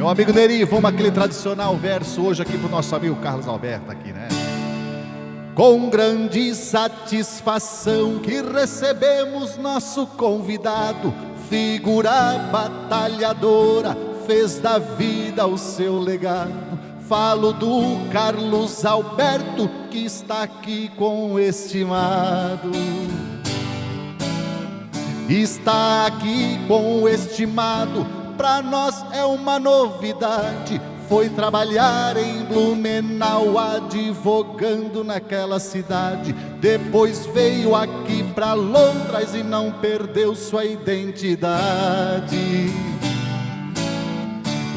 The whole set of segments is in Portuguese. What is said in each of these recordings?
Meu amigo Neri, vamos aquele tradicional verso hoje aqui pro nosso amigo Carlos Alberto aqui, né? Com grande satisfação que recebemos nosso convidado, figura batalhadora, fez da vida o seu legado. Falo do Carlos Alberto, que está aqui com o estimado. Está aqui com o estimado, pra nós é uma novidade. Foi trabalhar em Blumenau, advogando naquela cidade. Depois veio aqui pra Londres e não perdeu sua identidade.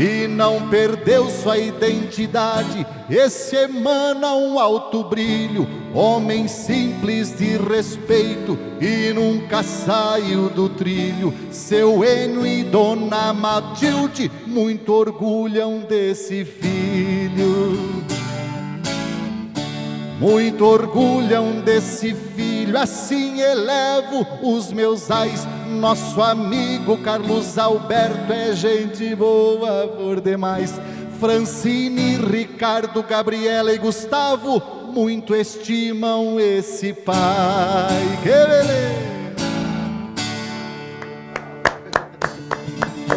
E não perdeu sua identidade. Esse emana um alto brilho, homem simples de respeito e nunca saiu do trilho. Seu Enio e Dona Matilde muito orgulham desse filho. Muito orgulham desse filho, assim elevo os meus ais. Nosso amigo Carlos Alberto é gente boa por demais. Francine, Ricardo, Gabriela e Gustavo muito estimam esse pai. Que beleza!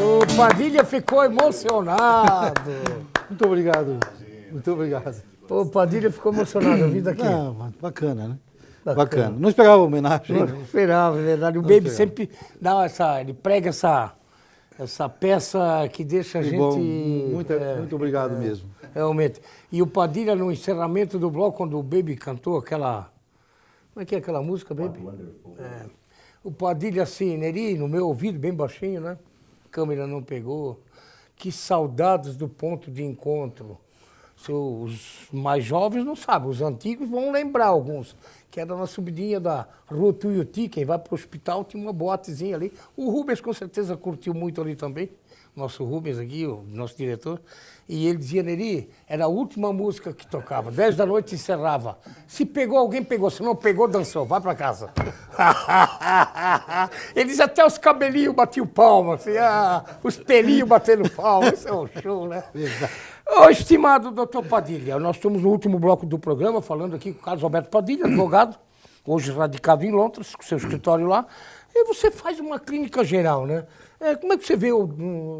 O Padilha ficou emocionado. Muito obrigado, muito obrigado. O Padilha ficou emocionado, eu vi daqui. Não, bacana, né? Bacana. Não esperava a homenagem. Não esperava, é verdade. O Baby sempre dá ele prega essa peça que deixa a gente... Bom, muito obrigado mesmo. Realmente. E o Padilha, no encerramento do bloco, quando o Baby cantou aquela... Como é que é aquela música, Baby? O Padilha, assim, Neri, no meu ouvido, bem baixinho, né? A câmera não pegou. Que saudades do ponto de encontro. Os mais jovens não sabem, os antigos vão lembrar alguns, que era na subidinha da Rua Tuiuti, quem vai para o hospital tinha uma boatezinha ali. O Rubens com certeza curtiu muito ali também, nosso Rubens aqui, o nosso diretor. E ele dizia, Neri, era a última música que tocava, 10 da noite encerrava. Se pegou, alguém pegou, se não pegou, dançou, vai para casa. Ele dizia até os cabelinhos batiam palma, assim, os pelinhos batendo palma, isso é um show, né? Ô, estimado doutor Padilha, nós estamos no último bloco do programa, falando aqui com o Carlos Alberto Padilha, advogado, hoje radicado em Londres, com seu escritório lá, e você faz uma clínica geral, né? Como é que você vê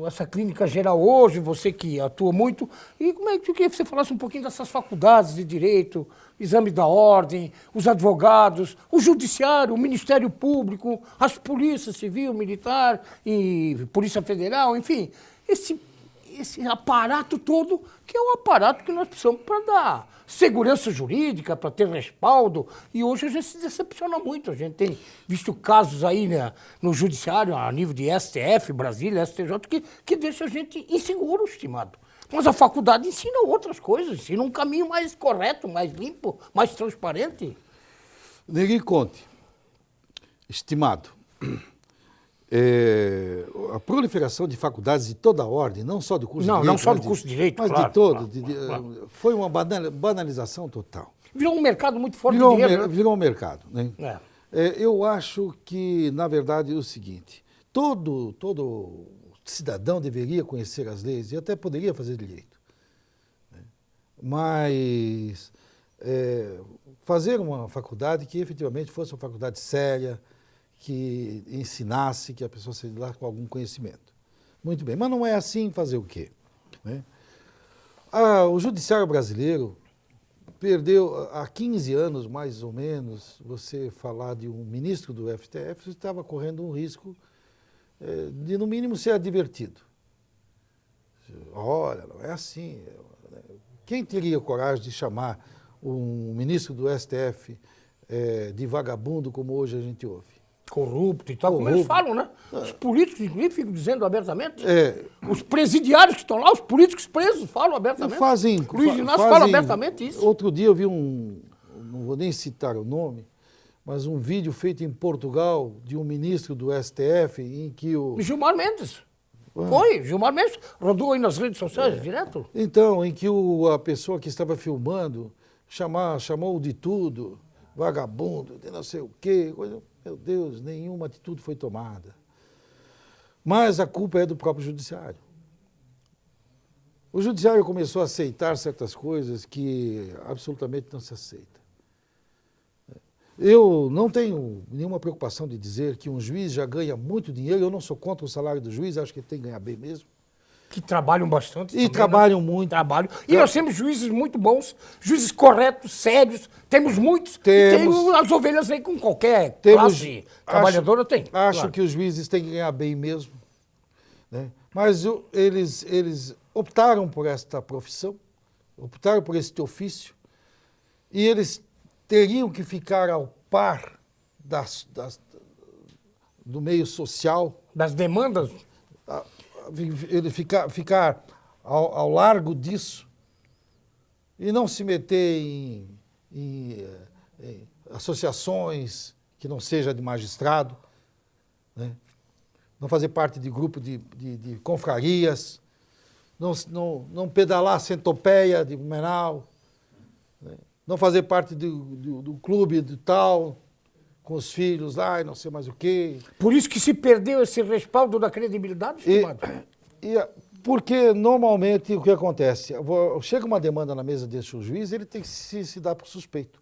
essa clínica geral hoje, você que atua muito, e como é que eu queria que você falasse um pouquinho dessas faculdades de direito, exame da ordem, os advogados, o judiciário, o Ministério Público, as polícias civil, militar e Polícia Federal, enfim, esse aparato todo, que é o aparato que nós precisamos para dar segurança jurídica, para ter respaldo. E hoje a gente se decepciona muito. A gente tem visto casos aí, né, no judiciário, a nível de STF, Brasília, STJ, que deixa a gente inseguro, estimado. Mas a faculdade ensina outras coisas, ensina um caminho mais correto, mais limpo, mais transparente. Ninguém conte, estimado. A proliferação de faculdades de toda a ordem, não só do curso de direito. Não só do curso de direito, mas claro, de todo. Claro. Foi uma banalização total. Virou um mercado muito forte de dinheiro, né? Virou um mercado. Né? Eu acho que, na verdade, é o seguinte, todo cidadão deveria conhecer as leis e até poderia fazer direito. Né? Mas fazer uma faculdade que efetivamente fosse uma faculdade séria, que ensinasse, que a pessoa saísse lá com algum conhecimento. Muito bem, mas não é assim, fazer o quê? Né? O judiciário brasileiro perdeu, há 15 anos mais ou menos, você falar de um ministro do STF, você estava correndo um risco de, no mínimo, ser advertido. Olha, não é assim. Quem teria coragem de chamar um ministro do STF de vagabundo como hoje a gente ouve? Corrupto e tal, como eles falam, né? Os políticos, inclusive, ficam dizendo abertamente. Os presidiários que estão lá, os políticos presos, falam abertamente. Luiz Inácio fala abertamente isso. Outro dia eu vi não vou nem citar o nome, mas um vídeo feito em Portugal de um ministro do STF em que o... Gilmar Mendes. Foi, Gilmar Mendes rodou aí nas redes sociais direto. Então, em que a pessoa que estava filmando chamou de tudo, vagabundo, de não sei o quê, coisa... Meu Deus, nenhuma atitude foi tomada. Mas a culpa é do próprio judiciário. O judiciário começou a aceitar certas coisas que absolutamente não se aceita. Eu não tenho nenhuma preocupação de dizer que um juiz já ganha muito dinheiro, eu não sou contra o salário do juiz, acho que ele tem que ganhar bem mesmo. Que trabalham bastante. E também, trabalham muito. Trabalham. E nós temos juízes muito bons, juízes corretos, sérios, temos muitos. Temos. E tem as ovelhas aí com qualquer classe trabalhadora tem. Acho claro. que os juízes têm que ganhar bem mesmo. Né? Mas eles optaram por esta profissão, optaram por este ofício, e eles teriam que ficar ao par do meio social. Das demandas. Ele ficar ao largo disso e não se meter em associações que não seja de magistrado, né? Não fazer parte de grupo de confrarias, não pedalar centopeia de Blumenau, né? Não fazer parte do clube de tal, com os filhos lá e não sei mais o quê. Por isso que se perdeu esse respaldo da credibilidade, estimado? Porque normalmente o que acontece? Chega uma demanda na mesa desse juiz, ele tem que se dar por suspeito.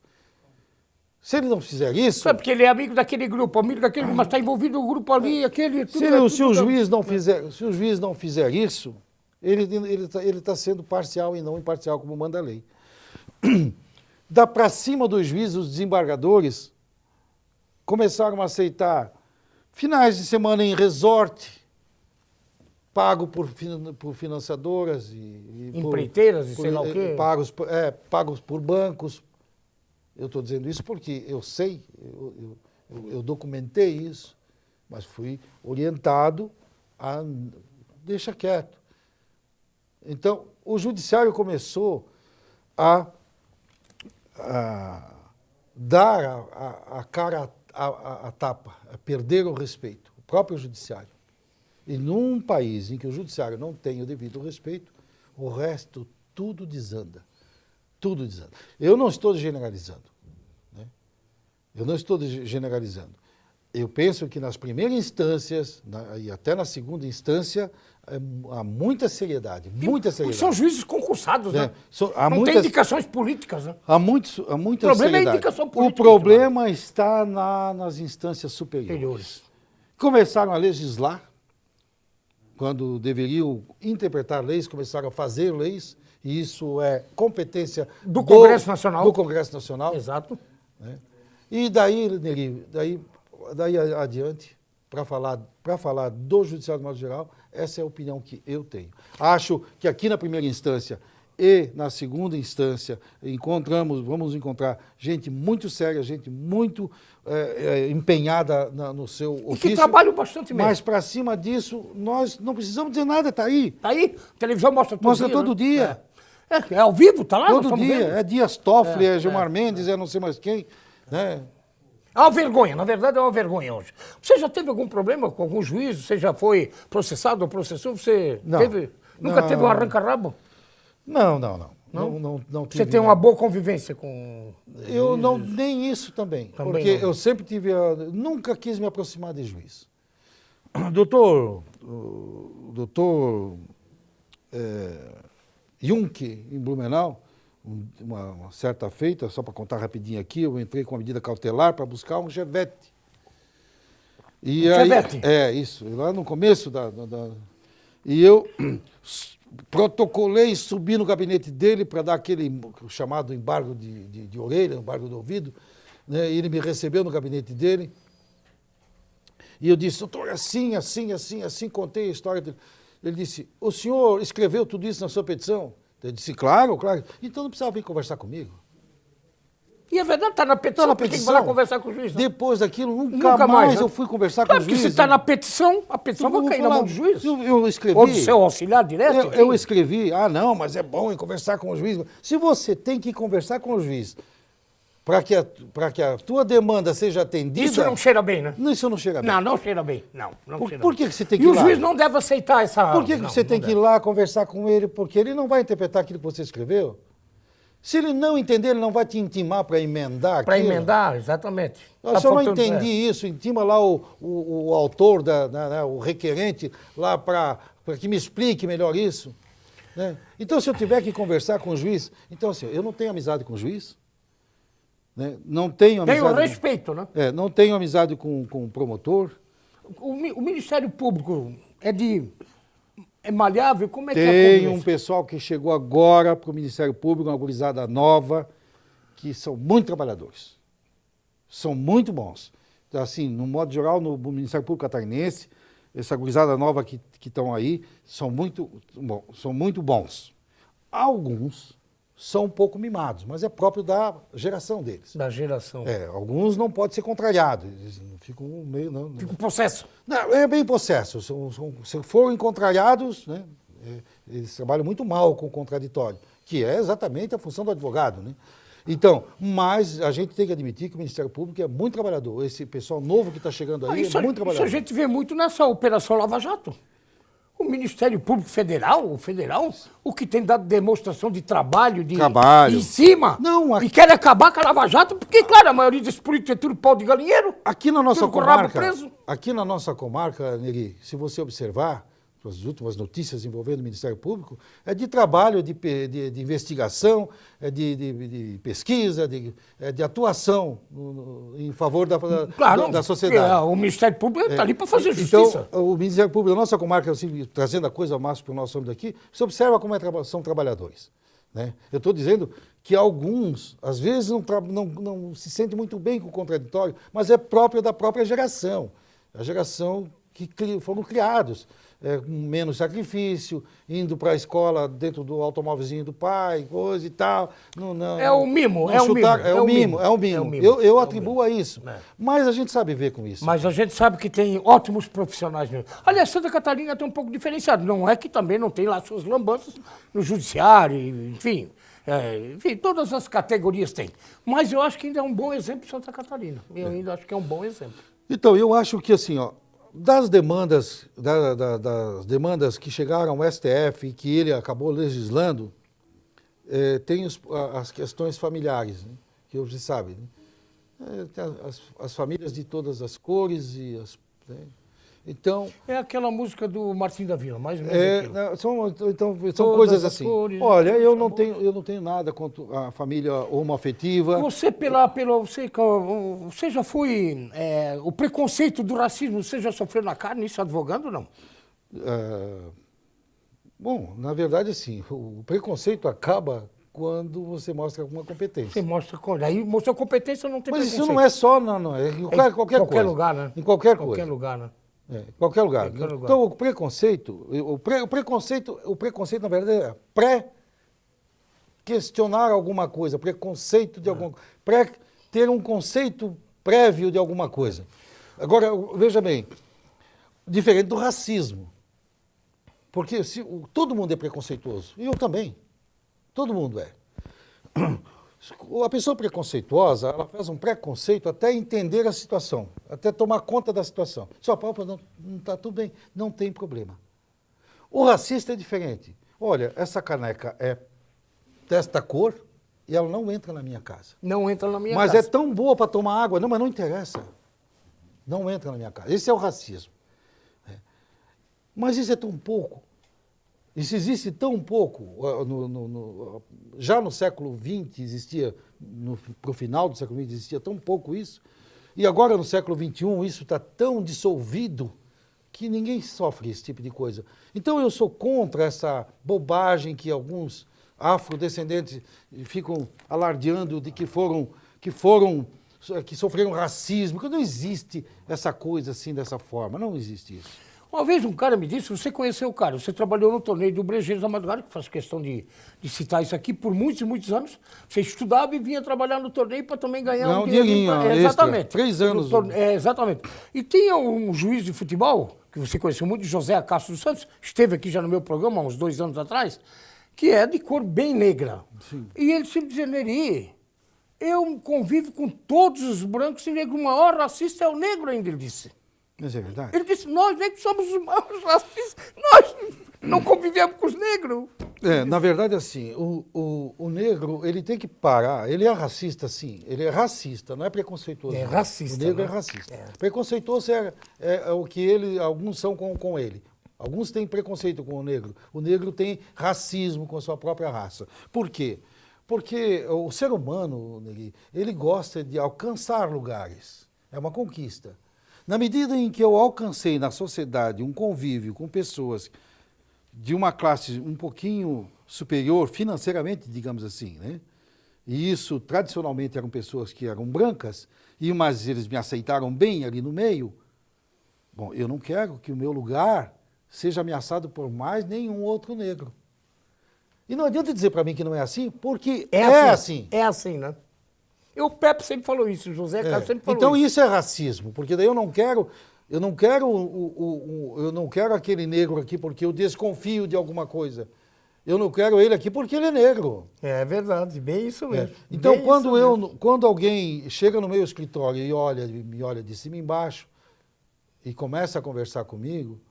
Se ele não fizer isso... É porque ele é amigo daquele grupo, mas está envolvido no grupo ali, aquele... Se o juiz não fizer isso, ele está sendo parcial e não imparcial, como manda a lei. Da para cima do juiz, os desembargadores começaram a aceitar finais de semana em resort, pago por financiadoras e empreiteiras e sei lá o quê. Pagos por bancos. Eu estou dizendo isso porque eu sei, eu documentei isso, mas fui orientado a deixa quieto. Então, o judiciário começou a dar a cara a tapa, a perder o respeito, o próprio judiciário. E num país em que o judiciário não tem o devido respeito, o resto tudo desanda. Tudo desanda. Eu não estou generalizando. Né? Eu não estou generalizando. Eu penso que nas primeiras instâncias, e até na segunda instância, há muita seriedade, muita seriedade. São juízes concursados, né? Não tem indicações políticas, né? Há muita o problema seriedade. É a indicação política. O problema está nas instâncias superiores. Começaram a legislar, quando deveriam interpretar leis, começaram a fazer leis, e isso é competência do Congresso Nacional. Do Congresso Nacional. Exato. Né? E daí adiante, para falar do Judiciário de modo geral, essa é a opinião que eu tenho. Acho que aqui na primeira instância e na segunda instância vamos encontrar gente muito séria, gente muito empenhada no seu ofício. E que trabalham bastante mesmo. Mas para cima disso, nós não precisamos dizer nada, está aí. Está aí, a televisão mostra todo dia. Mostra todo dia. É ao vivo, está lá? Todo dia. Vendo. É Dias Toffoli, é Gilmar Mendes, é não sei mais quem. Né? É uma vergonha, na verdade é uma vergonha hoje. Você já teve algum problema com algum juiz? Você já foi processado ou processou? Você nunca teve um arranca-rabo? Não tive. Você tem uma boa convivência com... Eu não, nem isso também porque não. Eu sempre tive, nunca quis me aproximar de juiz. Doutor Junck, em Blumenau, uma certa feita, só para contar rapidinho aqui, eu entrei com uma medida cautelar para buscar um Chevette. Chevette? Isso, lá no começo e eu protocolei, subi no gabinete dele para dar aquele chamado embargo de orelha, embargo do ouvido, né? E ele me recebeu no gabinete dele, e eu disse, doutor, assim, contei a história dele. Ele disse, o senhor escreveu tudo isso na sua petição? Eu disse, claro. Então não precisava vir conversar comigo. E é verdade, está na petição, por que vai lá conversar com o juiz? Não? Depois daquilo, nunca mais eu fui conversar com o juiz. Porque se está na petição, a petição vai cair na mão do juiz. Eu escrevi. Ou do seu auxiliar direto. Eu escrevi, não, mas é bom conversar com o juiz. Se você tem que conversar com o juiz para que a tua demanda seja atendida... Isso não cheira bem, né? Isso não cheira bem. Não cheira bem. Por que você tem que ir lá? E o juiz não deve aceitar essa... Por que você tem que ir lá conversar com ele? Porque ele não vai interpretar aquilo que você escreveu. Se ele não entender, ele não vai te intimar para emendar aquilo. Para emendar, exatamente. Se eu não entendi isso, intima lá o autor, o requerente, lá para que me explique melhor isso. Né? Então, se eu tiver que conversar com o juiz, então assim, eu não tenho amizade com o juiz, né? Não tenho amizade... Tem o respeito, né? Não tenho amizade com o promotor. O Ministério Público é maleável? Como é que é a Tem convivência? um pessoal que chegou agora para o Ministério Público, uma gurizada nova, que são muito trabalhadores. São muito bons. Então, assim, no modo geral, no Ministério Público Catarinense, essa gurizada nova que estão aí, são muito bons. Alguns são um pouco mimados, mas é próprio da geração deles. Da geração. Alguns não podem ser contrariados, eles não ficam meio... Não, Fica o processo. Não, é bem processo. Se forem contrariados, né, eles trabalham muito mal com o contraditório, que é exatamente a função do advogado, né? Então, mas a gente tem que admitir que o Ministério Público é muito trabalhador. Esse pessoal novo que está chegando aí é muito trabalhador. Isso a gente vê muito nessa Operação Lava Jato. O Ministério Público Federal, o que tem dado demonstração de trabalho, em cima, Não, e quer acabar com a Lava Jato, porque, claro, a maioria desse político é tudo pau de galinheiro. Aqui na nossa tudo com o rabo comarca, preso. Neri, se você observar as últimas notícias envolvendo o Ministério Público, é de trabalho, de investigação, é de pesquisa, de atuação em favor da sociedade. O Ministério Público está ali para fazer justiça. Então, o Ministério Público da nossa comarca, assim, trazendo a coisa mais para o nosso âmbito aqui, você observa como são trabalhadores. Né? Eu estou dizendo que alguns, às vezes, não se sentem muito bem com o contraditório, mas é próprio da própria geração. A geração que foram criados. Com menos sacrifício, indo para a escola dentro do automóvelzinho do pai, coisa e tal. É o mimo, é o mimo. Eu atribuo a isso. Mas a gente sabe ver com isso. Mas a gente sabe que tem ótimos profissionais mesmo. Aliás, Santa Catarina tem um pouco diferenciado. Não é que também não tem lá suas lambanças no judiciário, enfim. Enfim, todas as categorias tem. Mas eu acho que ainda é um bom exemplo Santa Catarina. Eu ainda acho que é um bom exemplo. Então, eu acho que assim, das demandas que chegaram ao STF e que ele acabou legislando, tem as questões familiares, né, que você sabe. Né? Tem as famílias de todas as cores né? Então... É aquela música do Martim da Vila, mais ou menos são coisas assim. Cores, olha, eu não tenho nada contra a família homoafetiva. Você já foi... o preconceito do racismo, você já sofreu na carne isso advogando ou não? Bom, na verdade, assim, o preconceito acaba quando você mostra alguma competência. Você mostra... Aí mostrou competência, não tem Mas preconceito. isso não é só, não. É em qualquer coisa. Lugar, né? Em qualquer coisa. Qualquer lugar, né? Qualquer lugar. Então, o preconceito, na verdade, é pré-questionar alguma coisa, preconceito de alguma coisa, ter um conceito prévio de alguma coisa. Agora, veja bem, diferente do racismo, porque todo mundo é preconceituoso, e eu também, todo mundo é. A pessoa preconceituosa, ela faz um preconceito até entender a situação, até tomar conta da situação. Só não está tudo bem, não tem problema. O racista é diferente. Olha, essa caneca é desta cor e ela não entra na minha casa. Não entra na minha casa. casa. Mas é tão boa para tomar água. Não, mas não interessa. Não entra na minha casa. Esse é o racismo. Mas isso é tão pouco. Isso existe tão pouco. Já no século XX existia, para o final do século XX existia tão pouco isso, e agora no século XXI isso está tão dissolvido que ninguém sofre esse tipo de coisa. Então eu sou contra essa bobagem que alguns afrodescendentes ficam alardeando de que sofreram racismo, que não existe essa coisa assim dessa forma, não existe isso. Uma vez um cara me disse, você conheceu o cara, você trabalhou no torneio do Brejeiros da Madrugada, que faço questão de citar isso aqui, por muitos e muitos anos, você estudava e vinha trabalhar no torneio para também ganhar um dinheirinho. Exatamente. 3 anos. Exatamente. E tinha um juiz de futebol, que você conheceu muito, José Acácio dos Santos, esteve aqui já no meu programa, há uns 2 anos atrás, que é de cor bem negra. Sim. E ele sempre dizia, Neri, eu convivo com todos os brancos e negros, o maior racista é o negro ainda, ele disse. Mas é verdade. Ele disse, nós negros somos os maiores racistas, nós não convivemos com os negros. Na verdade, assim, o negro, ele tem que parar, ele é racista, sim, ele é racista, não é preconceituoso. É racista. O negro é racista. Preconceituoso é o que alguns são com ele. Alguns têm preconceito com o negro. O negro tem racismo com a sua própria raça. Por quê? Porque o ser humano, Negri, ele gosta de alcançar lugares. É uma conquista. Na medida em que eu alcancei na sociedade um convívio com pessoas de uma classe um pouquinho superior financeiramente, digamos assim, né? E isso tradicionalmente eram pessoas que eram brancas, mas eles me aceitaram bem ali no meio. Bom, eu não quero que o meu lugar seja ameaçado por mais nenhum outro negro. E não adianta dizer para mim que não é assim, porque é assim. É assim, né? E o Pepe sempre falou isso, o José Carlos sempre falou então isso. Isso é racismo, porque daí eu não quero aquele negro aqui porque eu desconfio de alguma coisa. Eu não quero ele aqui porque ele é negro. É verdade, bem isso mesmo. Então, bem quando alguém chega no meu escritório e me olha de cima e embaixo e começa a conversar comigo,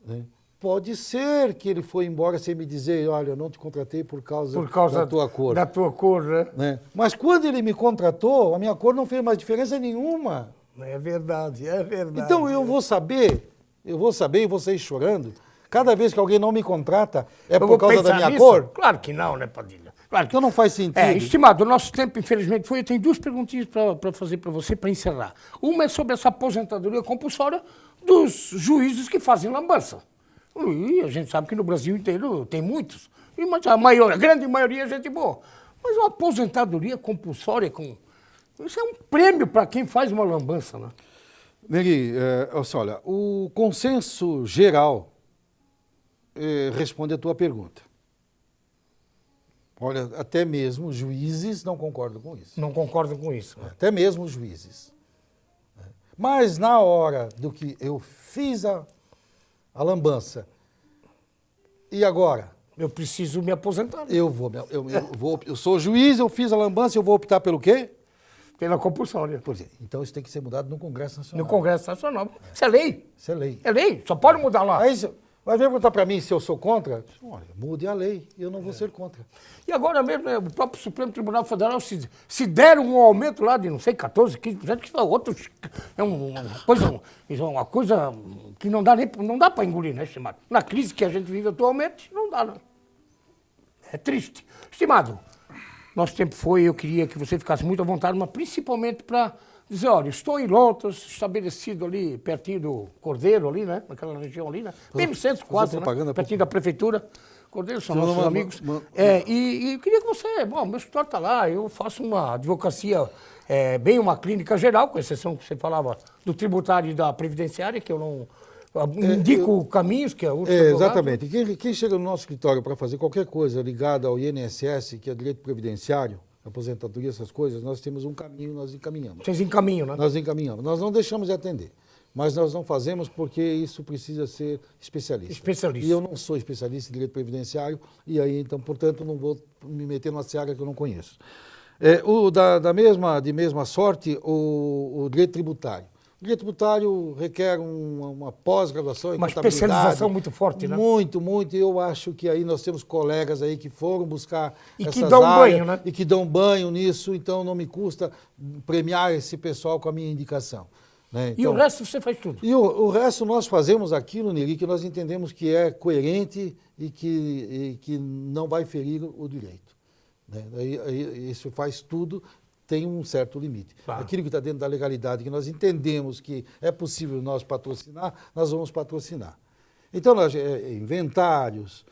né, pode ser que ele foi embora sem me dizer, olha, eu não te contratei por causa da tua cor. Da tua cor, né? Mas quando ele me contratou, a minha cor não fez mais diferença nenhuma. É verdade, é verdade. Então eu vou saber e vou sair chorando. Cada vez que alguém não me contrata, é por causa da minha cor? Claro que não, né, Padilha? Claro que então não faz sentido. Estimado, o nosso tempo, infelizmente, foi. Eu tenho duas perguntinhas para fazer para você, para encerrar. Uma é sobre essa aposentadoria compulsória dos juízes que fazem lambança. E a gente sabe que no Brasil inteiro tem muitos. Mas a grande maioria é gente boa. Mas uma aposentadoria compulsória, isso é um prêmio para quem faz uma lambança, né? Negri, olha, o consenso geral responde a tua pergunta. Olha, até mesmo os juízes não concordam com isso. Não concordam com isso. Até mesmo os juízes. Mas na hora do que eu fiz a lambança, e agora? Eu preciso me aposentar. Eu sou juiz, eu fiz a lambança, eu vou optar pelo quê? Pela compulsória. Então isso tem que ser mudado no Congresso Nacional. No Congresso Nacional. Isso é lei. Isso é lei. É lei, só pode mudar lá. Aí vai perguntar para mim se eu sou contra? Olha, mude a lei, eu não vou ser contra. E agora mesmo, né, o próprio Supremo Tribunal Federal, se deram um aumento lá de, não sei, 14%, 15%, que é outro, é uma coisa que não dá para engolir, né, estimado? Na crise que a gente vive atualmente, não dá, não. É triste. Estimado, nosso tempo foi, eu queria que você ficasse muito à vontade, mas principalmente para dizer, olha, estou em Lotas, estabelecido ali, pertinho do Cordeiro, ali, né? Naquela região ali, né? Bem no centro, quase, né? Pertinho da prefeitura. Cordeiro são nossos amigos. E eu queria que você, meu escritório está lá, eu faço uma advocacia, bem uma clínica geral, com exceção que você falava do tributário e da previdenciária, que eu não indico caminhos, que é o exatamente. Quem chega no nosso escritório para fazer qualquer coisa ligada ao INSS, que é direito previdenciário, aposentadoria, essas coisas, nós temos um caminho, nós encaminhamos. Vocês encaminham, né? Nós encaminhamos. Nós não deixamos de atender, mas nós não fazemos porque isso precisa ser especialista. Especialista. E eu não sou especialista em direito previdenciário, e aí, então, portanto, não vou me meter numa seara que eu não conheço. De mesma sorte, o direito tributário. O direito tributário requer uma pós-graduação em contabilidade. Uma especialização muito forte, né? Muito, muito. E eu acho que aí nós temos colegas aí que foram buscar essas que dão áreas, banho, né? E que dão banho nisso, então não me custa premiar esse pessoal com a minha indicação. Né? Então, e o resto você faz tudo? E o resto nós fazemos aquilo, Neri, que nós entendemos que é coerente e que não vai ferir o direito. Né? Isso faz tudo. Tem um certo limite. Claro. Aquilo que está dentro da legalidade, que nós entendemos que é possível nós patrocinar, nós vamos patrocinar. Então, inventários,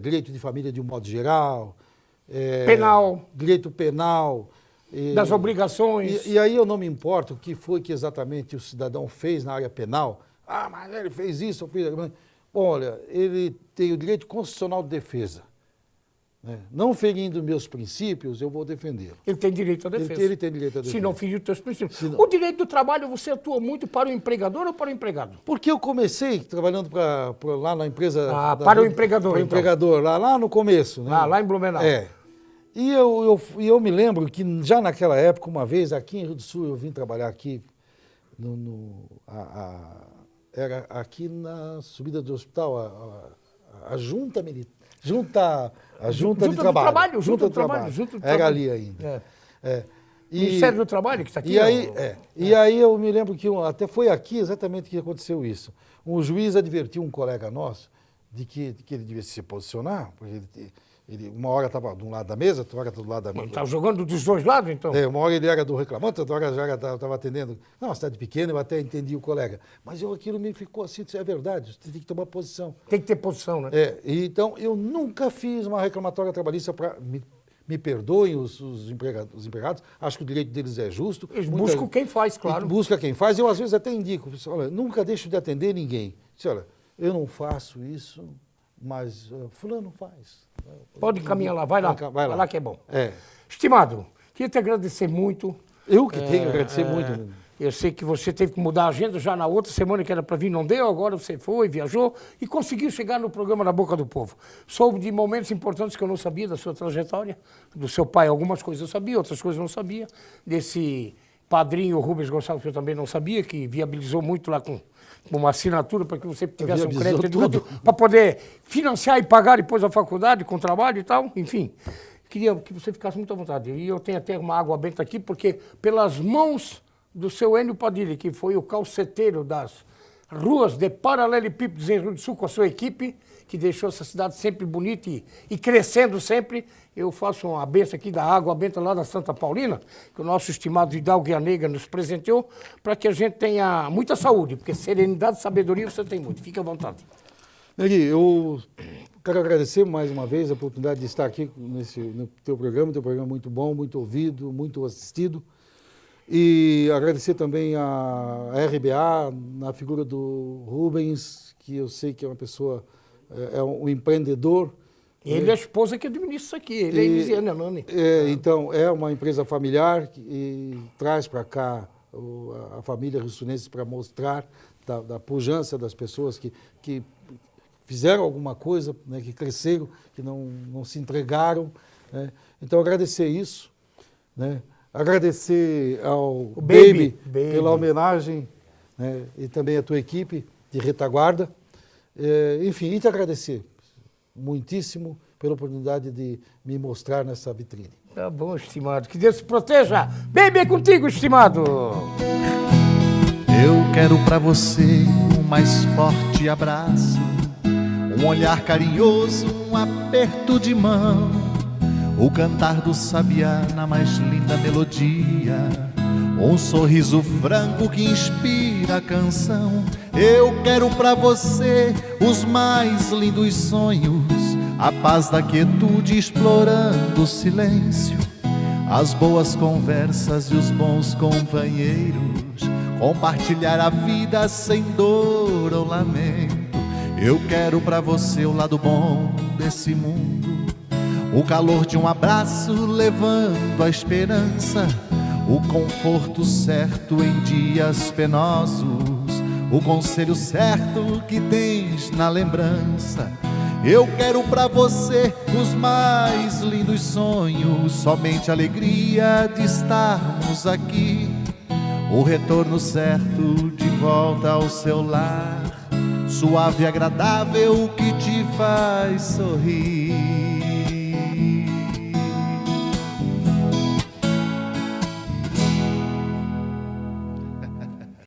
direito de família de um modo geral, penal, direito penal. Das obrigações. E aí eu não me importo o que foi que exatamente o cidadão fez na área penal. Ah, mas ele fez isso, fez aquilo. Olha, ele tem o direito constitucional de defesa. Não ferindo meus princípios, eu vou defendê-lo. Ele tem direito à defesa. Ele tem direito à defesa. Se não ferir os teus princípios. O direito do trabalho, você atua muito para o empregador ou para o empregado? Porque eu comecei trabalhando lá na empresa... para o empregador, para o empregador, lá no começo. Né? Lá em Blumenau. E eu me lembro que já naquela época, uma vez, aqui em Rio do Sul, eu vim trabalhar aqui, era aqui na subida do hospital, a junta militar. Junta de trabalho. Junta do trabalho. Era ali ainda. Ministério do Trabalho que está aqui. E aí eu me lembro que até foi aqui exatamente que aconteceu isso. Um juiz advertiu um colega nosso de que ele devia se posicionar, porque ele uma hora estava de um lado da mesa, outra hora do lado da mesa. Estava jogando dos dois lados, então? Uma hora ele era do reclamante, outra hora já estava atendendo. Não, uma cidade pequena, eu até entendi o colega. Mas aquilo me ficou assim, é verdade, você tem que tomar posição. Tem que ter posição, né? Então eu nunca fiz uma reclamatória trabalhista para... Me perdoem os empregados, acho que o direito deles é justo. Eles buscam quem faz, claro. Busca quem faz, eu às vezes até indico, olha, nunca deixo de atender ninguém. Olha, eu não faço isso, mas fulano faz. Pode caminhar lá, vai lá que é bom. Estimado, queria te agradecer muito. Eu que tenho que agradecer muito. Eu sei que você teve que mudar a agenda já na outra semana que era para vir, não deu, agora você foi, viajou e conseguiu chegar no programa Na Boca do Povo. Soube de momentos importantes que eu não sabia da sua trajetória, do seu pai, algumas coisas eu sabia, outras coisas eu não sabia, desse padrinho Rubens Gonçalves que eu também não sabia, que viabilizou muito lá com uma assinatura para que você tivesse um crédito para poder financiar e pagar depois a faculdade com trabalho e tal, enfim. Queria que você ficasse muito à vontade. E eu tenho até uma água benta aqui, porque pelas mãos do seu Enio Padilha, que foi o calceteiro das ruas de paralelepípedos em Rio do Sul com a sua equipe, que deixou essa cidade sempre bonita e crescendo sempre. Eu faço uma benção aqui da água benta lá da Santa Paulina, que o nosso estimado Hidalgo Nega nos presenteou, para que a gente tenha muita saúde, porque serenidade e sabedoria você tem muito. Fique à vontade. Neri, eu quero agradecer mais uma vez a oportunidade de estar aqui no teu programa muito bom, muito ouvido, muito assistido. E agradecer também a RBA, na figura do Rubens, que eu sei que é uma pessoa, é um empreendedor. Ele é a esposa que administra isso aqui, ele é Elisiane Anani. Então, é uma empresa familiar e traz para cá a família Rissunense para mostrar da pujança das pessoas que fizeram alguma coisa, né, que cresceram, que não se entregaram. Né? Então, agradecer isso, né? Agradecer ao Baby pela homenagem, né, e também a tua equipe de retaguarda. Enfim, e te agradecer muitíssimo pela oportunidade de me mostrar nessa vitrine. Tá bom, estimado. Que Deus te proteja. Baby, é contigo, estimado. Eu quero pra você um mais forte abraço, um olhar carinhoso, um aperto de mão, o cantar do sabiá na mais linda melodia, um sorriso franco que inspira a canção. Eu quero pra você os mais lindos sonhos, a paz da quietude explorando o silêncio, as boas conversas e os bons companheiros, compartilhar a vida sem dor ou lamento. Eu quero pra você o lado bom desse mundo, o calor de um abraço levando a esperança, o conforto certo em dias penosos, o conselho certo que tens na lembrança. Eu quero pra você os mais lindos sonhos, somente a alegria de estarmos aqui, o retorno certo de volta ao seu lar, suave e agradável que te faz sorrir.